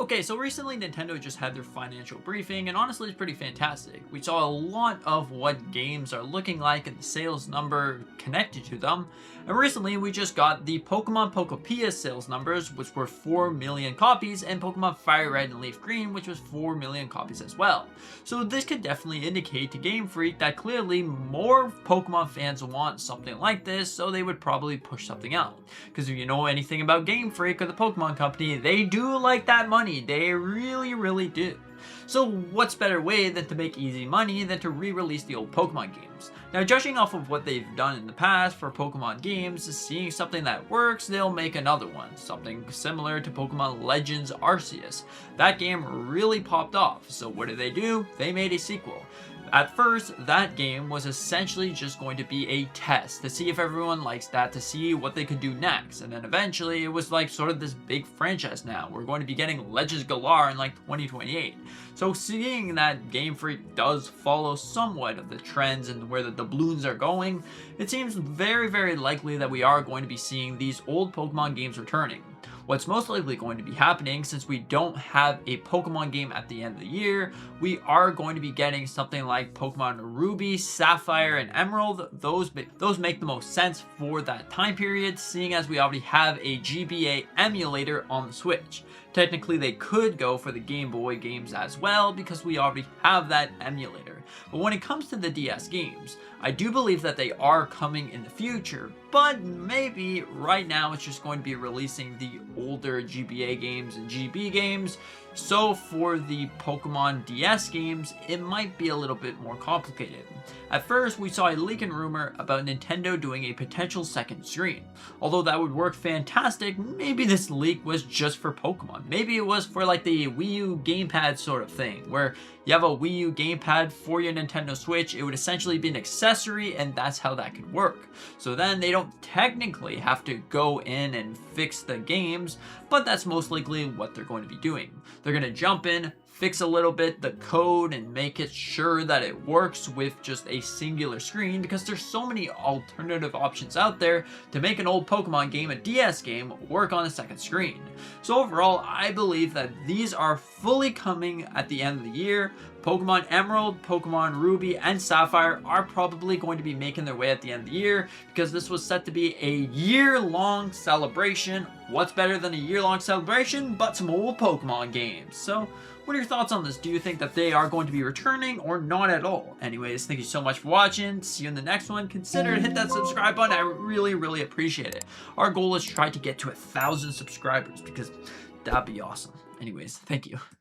Okay, so recently Nintendo just had their financial briefing, and honestly, it's pretty fantastic. We saw a lot of what games are looking like and the sales number connected to them. And recently, we just got the Pokemon Procopia sales numbers, which were 4 million copies, and Pokemon Fire Red and Leaf Green, which was 4 million copies as well. So this could definitely indicate to Game Freak that clearly more Pokemon fans want something like this, so they would probably push something out. Because if you know anything about Game Freak or the Pokemon Company, they do like that money. They really do. So what's better way than to make easy money than to re-release the old Pokemon games? Now, judging off of what they've done in the past for Pokemon games, seeing something that works, they'll make another one. Something similar to Pokemon Legends Arceus. That game really popped off, so what do? They made a sequel. At first, that game was essentially just going to be a test to see if everyone likes that, to see what they could do next. And then eventually, it was like sort of this big franchise now. We're going to be getting Legends Galar in like 2028. So seeing that Game Freak does follow somewhat of the trends and where the doubloons are going, it seems very likely that we are going to be seeing these old Pokemon games returning. What's most likely going to be happening, since we don't have a Pokemon game at the end of the year, we are going to be getting something like Pokemon Ruby, Sapphire, and Emerald. Those make the most sense for that time period, seeing as we already have a GBA emulator on the Switch. Technically, they could go for the Game Boy games as well, because we already have that emulator. But when it comes to the DS games, I do believe that they are coming in the future, but maybe right now it's just going to be releasing the older GBA games and GB games. So for the Pokemon DS games, it might be a little bit more complicated. At first, we saw a leak and rumor about Nintendo doing a potential second screen. Although that would work fantastic, maybe this leak was just for Pokemon. Maybe it was for like the Wii U gamepad sort of thing, where you have a Wii U gamepad for your Nintendo Switch, it would essentially be an accessory, and that's how that could work. So then they don't technically have to go in and fix the games, but that's most likely what they're going to be doing. They're going to jump in, fix a little bit the code, and make it sure that it works with just a singular screen, because there's so many alternative options out there to make an old Pokemon game, a DS game, work on a second screen. So overall, I believe that these are fully coming at the end of the year. Pokemon Emerald, Pokemon Ruby, and Sapphire are probably going to be making their way at the end of the year, because this was set to be a year-long celebration. What's better than a year-long celebration but some old Pokemon games? So what are your thoughts on this? Do you think that they are going to be returning or not at all? Anyways, thank you so much for watching. See you in the next one. Consider to hit that subscribe button. I really appreciate it. Our goal is to try to get to 1,000 subscribers, because that'd be awesome. Anyways, thank you.